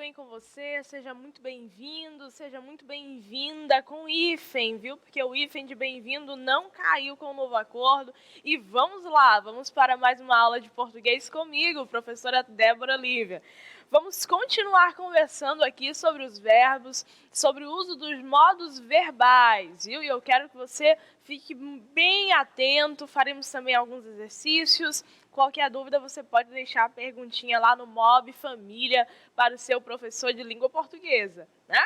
bem com você? Seja muito bem-vindo, seja muito bem-vinda com o hífen, viu? Porque o hífen de bem-vindo não caiu com o novo acordo. E vamos lá, vamos para mais uma aula de português comigo, professora Débora Lívia. Vamos continuar conversando aqui sobre os verbos, sobre o uso dos modos verbais, viu? E eu quero que você fique bem atento, faremos também alguns exercícios. Qualquer dúvida, você pode deixar a perguntinha lá no Mob Família para o seu professor de língua portuguesa, né?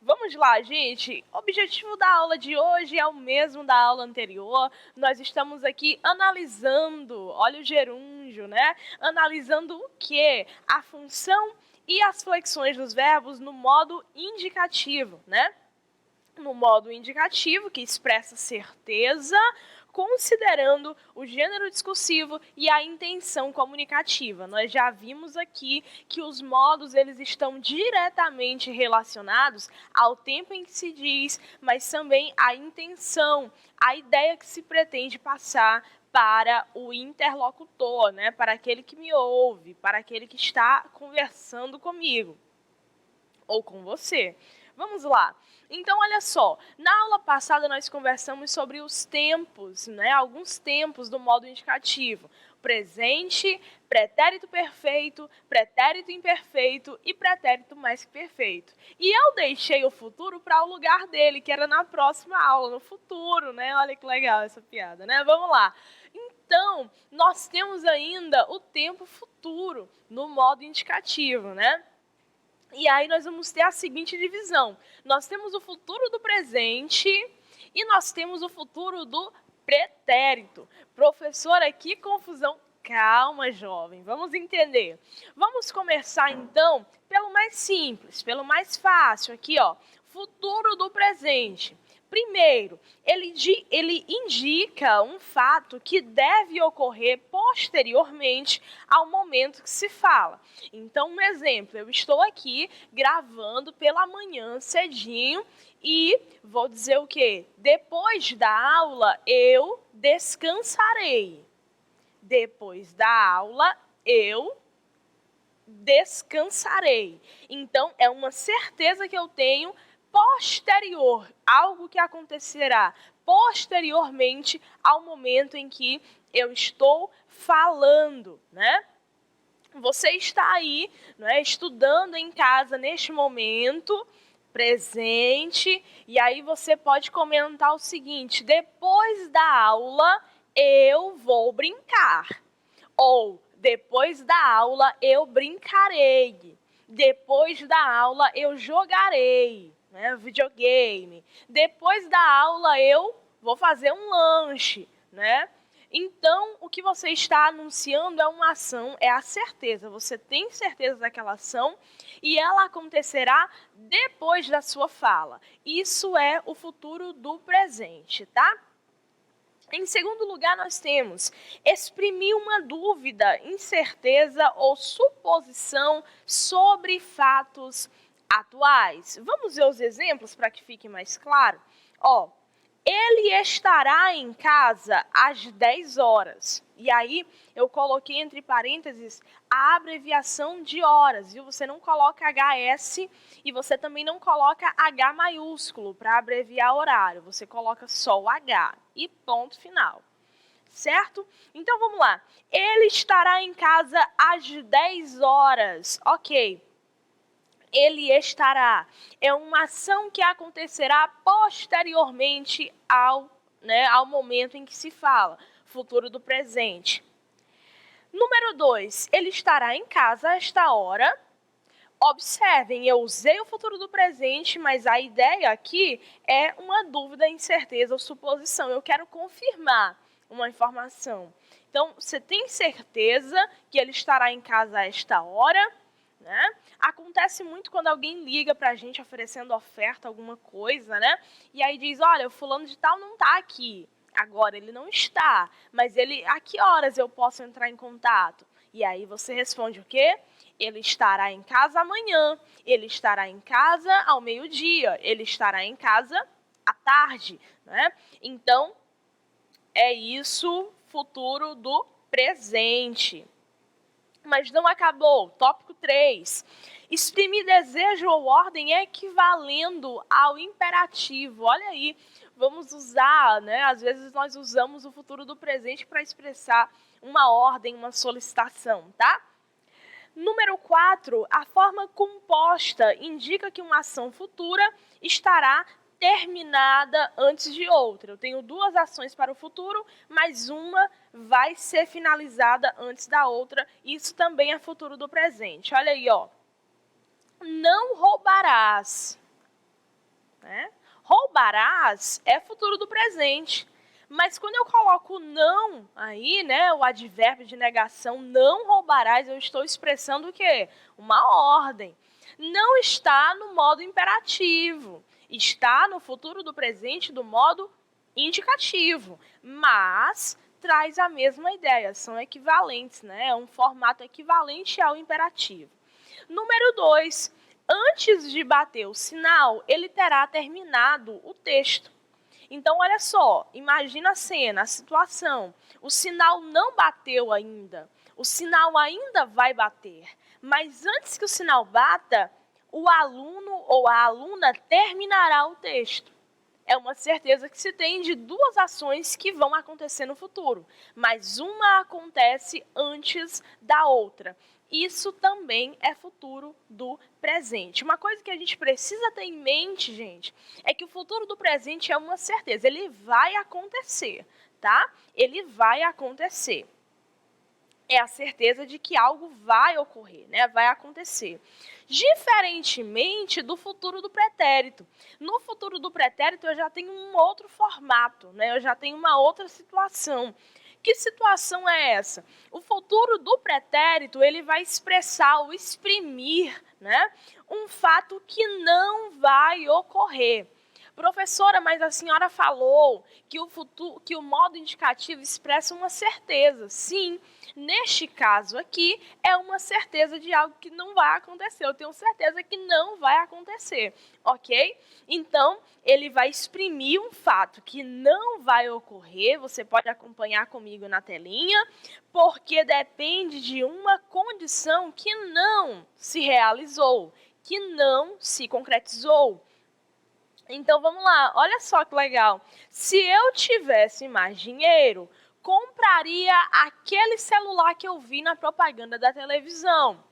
Vamos lá, gente. O objetivo da aula de hoje é o mesmo da aula anterior. Nós estamos aqui analisando, olha o gerúndio, né? Analisando o quê? A função e as flexões dos verbos no modo indicativo, né? No modo indicativo, que expressa certeza, considerando o gênero discursivo e a intenção comunicativa. Nós já vimos aqui que os modos eles estão diretamente relacionados ao tempo em que se diz, mas também à intenção, a ideia que se pretende passar para o interlocutor, né? Para aquele que me ouve, para aquele que está conversando comigo ou com você. Vamos lá. Então, olha só, na aula passada nós conversamos sobre os tempos, né? Alguns tempos do modo indicativo. Presente, pretérito perfeito, pretérito imperfeito e pretérito mais que perfeito. E eu deixei o futuro para o lugar dele, que era na próxima aula, no futuro, né? Olha que legal essa piada, né? Vamos lá. Então, nós temos ainda o tempo futuro no modo indicativo, né? E aí nós vamos ter a seguinte divisão. Nós temos o futuro do presente e nós temos o futuro do pretérito. Professora, que confusão. Calma, jovem, vamos entender. Vamos começar, então, pelo mais simples, pelo mais fácil. Aqui, ó, futuro do presente. Primeiro, ele indica um fato que deve ocorrer posteriormente ao momento que se fala. Então, um exemplo, eu estou aqui gravando pela manhã cedinho e vou dizer o quê? Depois da aula, eu descansarei. Depois da aula, eu descansarei. Então, é uma certeza que eu tenho posterior, algo que acontecerá posteriormente ao momento em que eu estou falando, né? Você está aí, né, estudando em casa neste momento presente, e aí você pode comentar o seguinte: depois da aula eu vou brincar. Ou depois da aula eu brincarei. Depois da aula eu jogarei, né, videogame. Depois da aula eu vou fazer um lanche, né? Então, o que você está anunciando é uma ação, é a certeza. Você tem certeza daquela ação e ela acontecerá depois da sua fala. Isso é o futuro do presente, tá? Em segundo lugar, nós temos exprimir uma dúvida, incerteza ou suposição sobre fatos atuais. Vamos ver os exemplos para que fique mais claro? Ó, ele estará em casa às 10 horas. E aí, eu coloquei entre parênteses a abreviação de horas, viu? Você não coloca HS e você também não coloca H maiúsculo para abreviar horário. Você coloca só o H e ponto final. Certo? Então, vamos lá. Ele estará em casa às 10 horas. Ok. Ele estará. É uma ação que acontecerá posteriormente ao momento em que se fala. Futuro do presente. Número 2. Ele estará em casa a esta hora. Observem, eu usei o futuro do presente, mas a ideia aqui é uma dúvida, incerteza ou suposição. Eu quero confirmar uma informação. Então, você tem certeza que ele estará em casa a esta hora? Né? Acontece muito quando alguém liga para a gente oferecendo oferta, alguma coisa, né? E aí diz, olha, o fulano de tal não está aqui. Agora ele não está, mas a que horas eu posso entrar em contato? E aí você responde o quê? Ele estará em casa amanhã, ele estará em casa ao meio-dia, ele estará em casa à tarde, né? Então, é isso, futuro do presente. Mas não acabou. Tópico 3. Exprimir desejo ou ordem é equivalendo ao imperativo. Olha aí, vamos usar, né? Às vezes nós usamos o futuro do presente para expressar uma ordem, uma solicitação, tá? Número 4, a forma composta indica que uma ação futura estará terminada antes de outra. Eu tenho duas ações para o futuro, mas uma vai ser finalizada antes da outra. Isso também é futuro do presente. Olha aí, ó. Não roubarás. Né? Roubarás é futuro do presente. Mas quando eu coloco não aí, né, o advérbio de negação, não roubarás, eu estou expressando o quê? Uma ordem. Não está no modo imperativo. Está no futuro do presente do modo indicativo. Mas traz a mesma ideia, são equivalentes, né? É um formato equivalente ao imperativo. Número 2. Antes de bater o sinal, ele terá terminado o texto. Então, olha só, imagina a cena, a situação. O sinal não bateu ainda. O sinal ainda vai bater. Mas antes que o sinal bata, o aluno ou a aluna terminará o texto. É uma certeza que se tem de duas ações que vão acontecer no futuro. Mas uma acontece antes da outra. Isso também é futuro do presente. Uma coisa que a gente precisa ter em mente, gente, é que o futuro do presente é uma certeza. Ele vai acontecer, tá? Ele vai acontecer. É a certeza de que algo vai ocorrer, né? Vai acontecer. Diferentemente do futuro do pretérito. No futuro do pretérito, eu já tenho um outro formato, né? Eu já tenho uma outra situação. Que situação é essa? O futuro do pretérito, ele vai expressar ou exprimir, né, um fato que não vai ocorrer. Professora, mas a senhora falou que o modo indicativo expressa uma certeza. Sim, neste caso aqui, é uma certeza de algo que não vai acontecer. Eu tenho certeza que não vai acontecer, ok? Então, ele vai exprimir um fato que não vai ocorrer. Você pode acompanhar comigo na telinha, porque depende de uma condição que não se realizou, que não se concretizou. Então, vamos lá, olha só que legal. Se eu tivesse mais dinheiro, compraria aquele celular que eu vi na propaganda da televisão.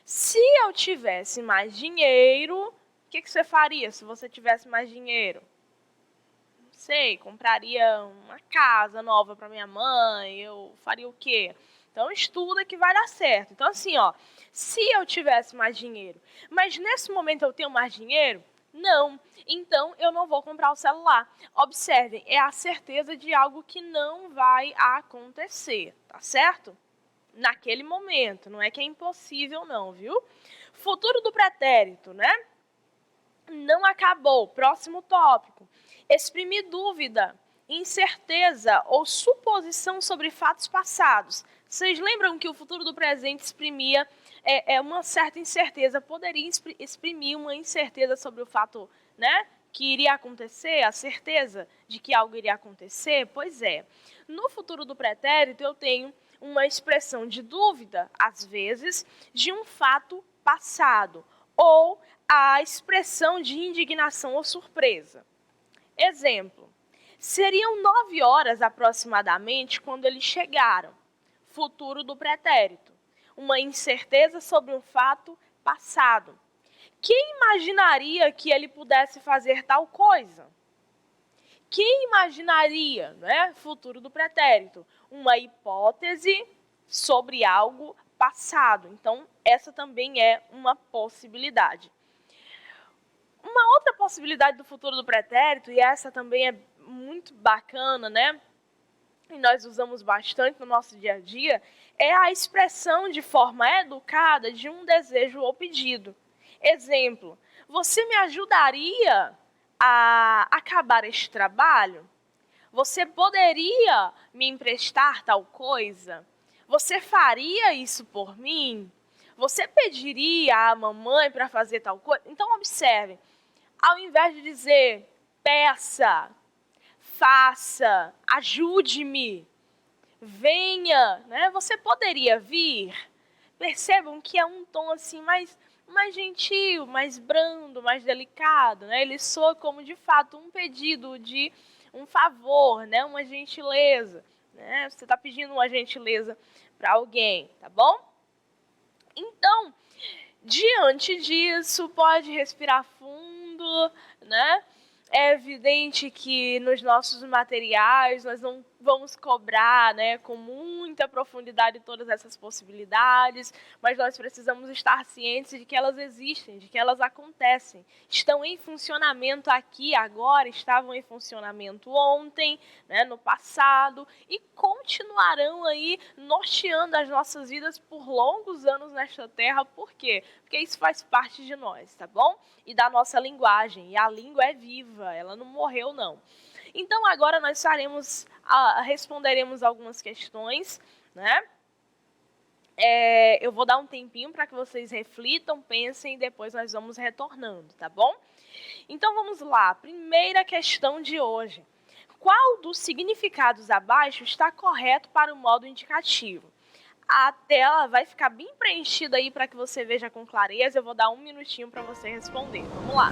Se eu tivesse mais dinheiro, o que você faria se você tivesse mais dinheiro? Não sei, compraria uma casa nova para minha mãe, eu faria o quê? Então, estuda que vai dar certo. Então, assim, ó, se eu tivesse mais dinheiro, mas nesse momento eu tenho mais dinheiro, não, então eu não vou comprar o celular. Observem, é a certeza de algo que não vai acontecer, tá certo? Naquele momento, não é que é impossível não, viu? Futuro do pretérito, né? Não acabou. Próximo tópico. Exprimir dúvida, incerteza ou suposição sobre fatos passados. Vocês lembram que o futuro do presente exprimia uma certa incerteza, poderia exprimir uma incerteza sobre o fato, né, que iria acontecer, a certeza de que algo iria acontecer? Pois é. No futuro do pretérito, eu tenho uma expressão de dúvida, às vezes, de um fato passado, ou a expressão de indignação ou surpresa. Exemplo, seriam 9 horas aproximadamente quando eles chegaram. Futuro do pretérito. Uma incerteza sobre um fato passado. Quem imaginaria que ele pudesse fazer tal coisa? Quem imaginaria, né? Futuro do pretérito. Uma hipótese sobre algo passado. Então, essa também é uma possibilidade. Uma outra possibilidade do futuro do pretérito, e essa também é muito bacana, né? E nós usamos bastante no nosso dia a dia, é a expressão de forma educada de um desejo ou pedido. Exemplo, você me ajudaria a acabar este trabalho? Você poderia me emprestar tal coisa? Você faria isso por mim? Você pediria à mamãe para fazer tal coisa? Então, observe, ao invés de dizer peça, faça, ajude-me, venha, né? Você poderia vir, percebam que é um tom assim mais gentil, mais brando, mais delicado, né? Ele soa como, de fato, um pedido de um favor, né? Uma gentileza, né? Você está pedindo uma gentileza para alguém, tá bom? Então, diante disso, pode respirar fundo, né? É evidente que nos nossos materiais nós não vamos cobrar, né, com muita profundidade todas essas possibilidades, mas nós precisamos estar cientes de que elas existem, de que elas acontecem. Estão em funcionamento aqui, agora, estavam em funcionamento ontem, né, no passado, e continuarão aí norteando as nossas vidas por longos anos nesta terra. Por quê? Porque isso faz parte de nós, tá bom? E da nossa linguagem, e a língua é viva, ela não morreu não. Então agora nós responderemos algumas questões, né? Eu vou dar um tempinho para que vocês reflitam, pensem e depois nós vamos retornando, tá bom? Então vamos lá, primeira questão de hoje. Qual dos significados abaixo está correto para o modo indicativo? A tela vai ficar bem preenchida aí para que você veja com clareza. Eu vou dar um minutinho para você responder. Vamos lá.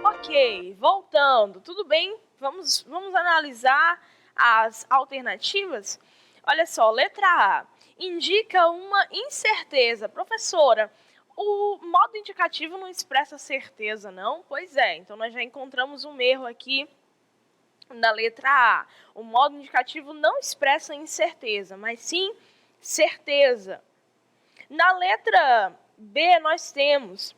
Ok, voltando, tudo bem? Vamos analisar as alternativas? Olha só, letra A, indica uma incerteza. Professora, o modo indicativo não expressa certeza, não? Pois é, então nós já encontramos um erro aqui na letra A. O modo indicativo não expressa incerteza, mas sim certeza. Na letra B, nós temos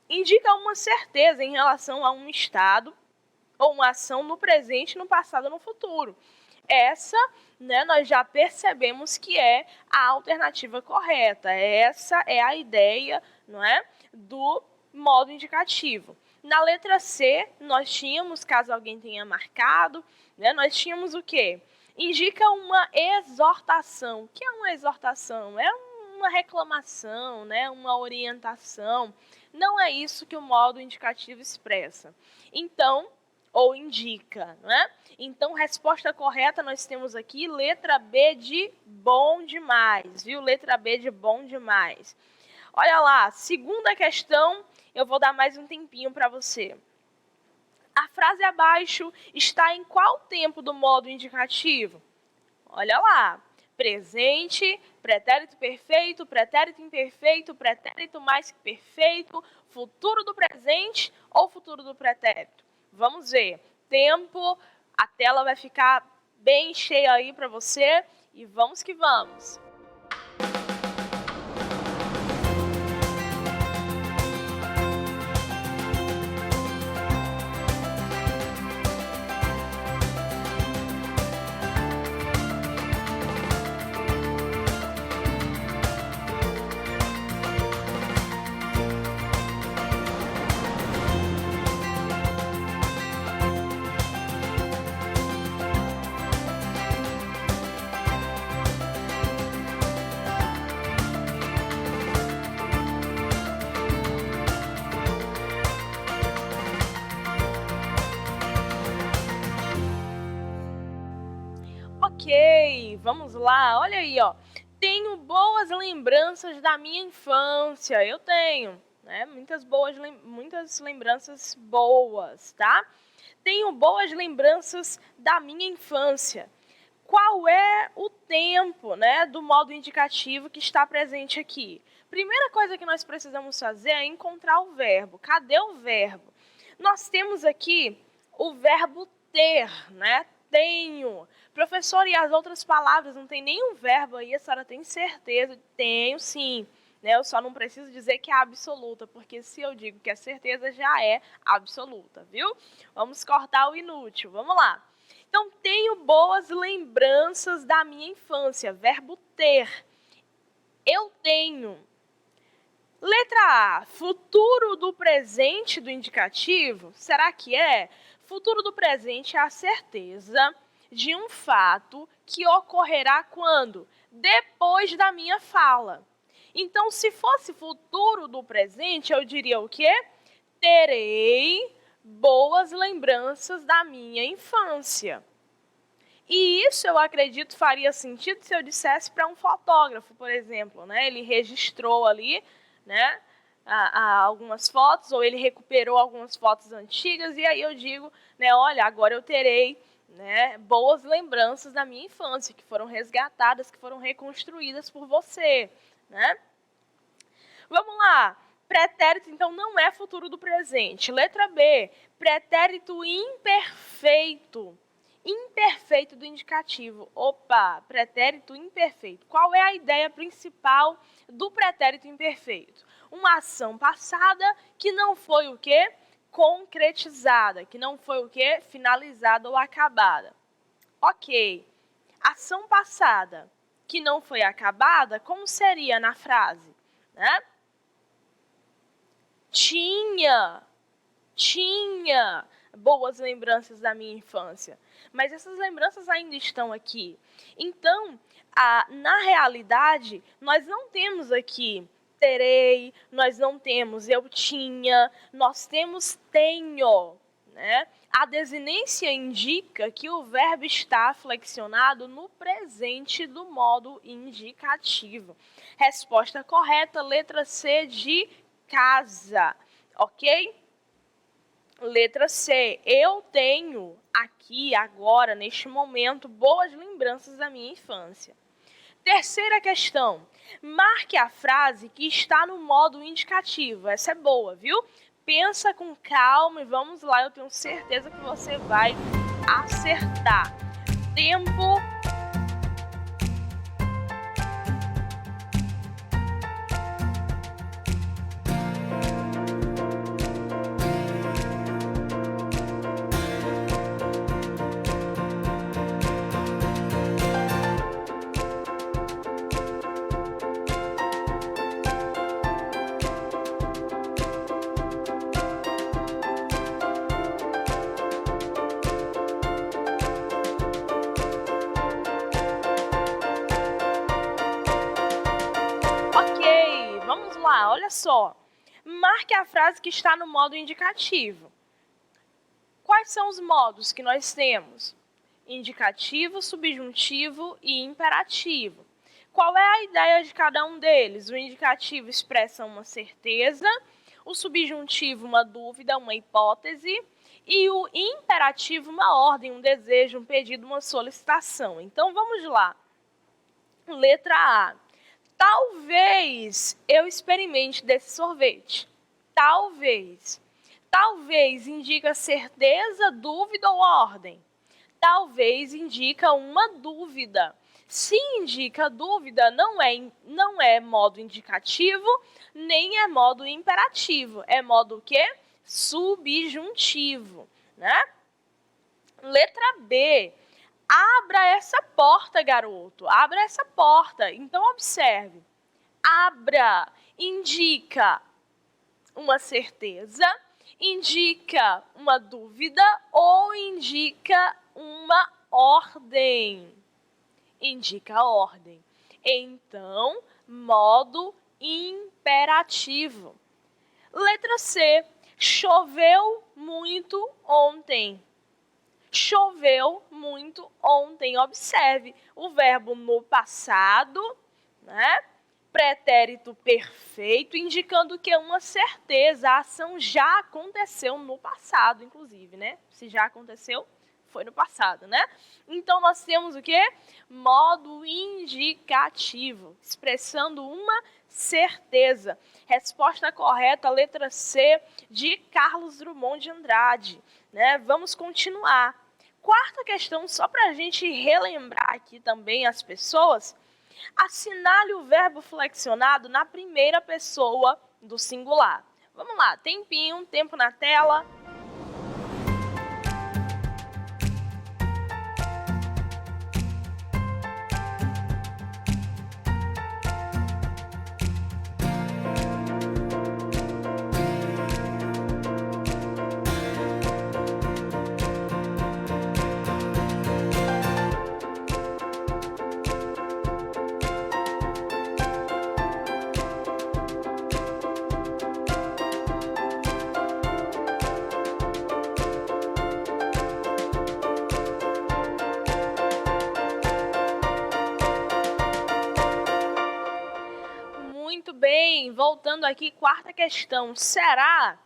indica uma certeza em relação a um estado ou uma ação no presente, no passado ou no futuro. Essa, né, nós já percebemos que é a alternativa correta. Essa é a ideia, não é, do modo indicativo. Na letra C, nós tínhamos, caso alguém tenha marcado, né, nós tínhamos o quê? Indica uma exortação. O que é uma exortação? É uma reclamação, né, uma orientação. Não é isso que o modo indicativo expressa. Então, ou indica, né? Então, resposta correta nós temos aqui, letra B de bom demais, viu? Letra B de bom demais. Olha lá, segunda questão, eu vou dar mais um tempinho para você. A frase abaixo está em qual tempo do modo indicativo? Olha lá. Presente, pretérito perfeito, pretérito imperfeito, pretérito mais que perfeito, futuro do presente ou futuro do pretérito? Vamos ver. Tempo, a tela vai ficar bem cheia aí para você e vamos que vamos. Ok, vamos lá. Olha aí, ó. Tenho boas lembranças da minha infância. Eu tenho, né? Muitas lembranças boas, tá? Tenho boas lembranças da minha infância. Qual é o tempo, né, do modo indicativo que está presente aqui? Primeira coisa que nós precisamos fazer é encontrar o verbo. Cadê o verbo? Nós temos aqui o verbo ter, né? Tenho. Professor, e as outras palavras? Não tem nenhum verbo aí, a senhora tem certeza? Tenho sim. né? Eu só não preciso dizer que é absoluta, porque se eu digo que é certeza, já é absoluta, viu? Vamos cortar o inútil, vamos lá. Então, tenho boas lembranças da minha infância, verbo ter. Eu tenho. Letra A, futuro do presente do indicativo, será que é? Futuro do presente é a certeza de um fato que ocorrerá quando? Depois da minha fala. Então, se fosse futuro do presente, eu diria o quê? Terei boas lembranças da minha infância. E isso, eu acredito, faria sentido se eu dissesse para um fotógrafo, por exemplo, né? Ele registrou ali, né, algumas fotos, ou ele recuperou algumas fotos antigas, e aí eu digo, né, olha, agora eu terei, né, boas lembranças da minha infância, que foram resgatadas, que foram reconstruídas por você, né? Vamos lá. Pretérito, então, não é futuro do presente. Letra B, pretérito imperfeito. Imperfeito do indicativo. Opa, pretérito imperfeito. Qual é a ideia principal do pretérito imperfeito? Uma ação passada que não foi o quê? Concretizada, que não foi o quê? Finalizada ou acabada. Ok. Ação passada que não foi acabada, como seria na frase? Né? Tinha boas lembranças da minha infância, mas essas lembranças ainda estão aqui. Então, na realidade, nós não temos aqui terei, nós não temos eu tinha, nós temos tenho, né? A desinência indica que o verbo está flexionado no presente do modo indicativo. Resposta correta, letra C de casa, ok? Letra C, eu tenho aqui, agora, neste momento, boas lembranças da minha infância. Terceira questão, marque a frase que está no modo indicativo. Essa é boa, viu? Pensa com calma e vamos lá, eu tenho certeza que você vai acertar. Tempo. Vamos lá, olha só. Marque a frase que está no modo indicativo. Quais são os modos que nós temos? Indicativo, subjuntivo e imperativo. Qual é a ideia de cada um deles? O indicativo expressa uma certeza, o subjuntivo uma dúvida, uma hipótese, e o imperativo uma ordem, um desejo, um pedido, uma solicitação. Então, vamos lá. Letra A. Talvez eu experimente desse sorvete. Talvez. Talvez indica certeza, dúvida ou ordem. Talvez indica uma dúvida. Se indica dúvida, não é modo indicativo, nem é modo imperativo. É modo o quê? Subjuntivo, né? Letra B. Abra essa porta, garoto. Abra essa porta. Então, observe. Abra indica uma certeza, indica uma dúvida ou indica uma ordem. Indica ordem. Então, modo imperativo. Letra C. Choveu muito ontem. Choveu muito ontem. Observe o verbo no passado, né? Pretérito perfeito, indicando que é uma certeza. A ação já aconteceu no passado, inclusive, né? Se já aconteceu, foi no passado, né? Então, nós temos o quê? Modo indicativo, expressando uma certeza. Resposta correta, letra C, de Carlos Drummond de Andrade, né? Vamos continuar. Quarta questão, só para a gente relembrar aqui também as pessoas, Assinale o verbo flexionado na primeira pessoa do singular. Vamos lá, tempinho, tempo na tela. Muito bem, voltando aqui, quarta questão. Será?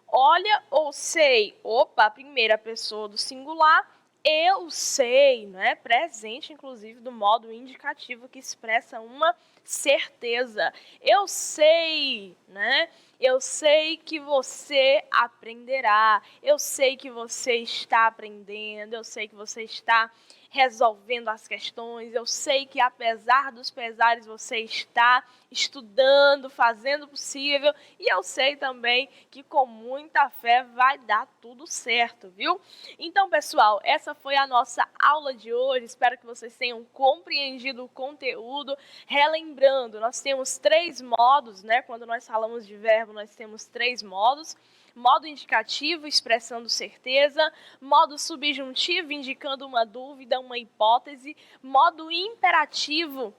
Olha ou sei? Opa, primeira pessoa do singular. Eu sei, né? Presente, inclusive, do modo indicativo que expressa uma certeza. Eu sei, né? Eu sei que você aprenderá. Eu sei que você está aprendendo. Eu sei que você está resolvendo as questões. Eu sei que, apesar dos pesares, você está estudando, fazendo o possível. E eu sei também que, com muita fé, vai dar tudo certo, viu? Então, pessoal, essa foi a nossa aula de hoje. Espero que vocês tenham compreendido o conteúdo. Relembrando, nós temos 3 modos, né? Quando nós falamos de verbo, nós temos 3 modos. Modo indicativo, expressando certeza. Modo subjuntivo, indicando uma dúvida, uma hipótese. Modo imperativo,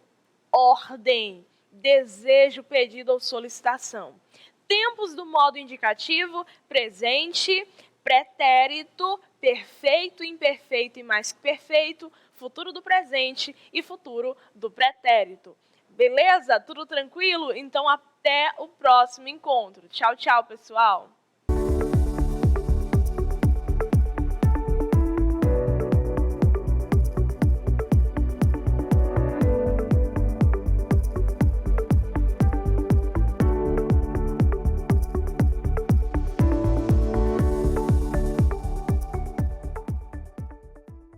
ordem, desejo, pedido ou solicitação. Tempos do modo indicativo: presente, pretérito, perfeito, imperfeito e mais que perfeito, futuro do presente e futuro do pretérito. Beleza? Tudo tranquilo? Então até o próximo encontro. Tchau, tchau, pessoal!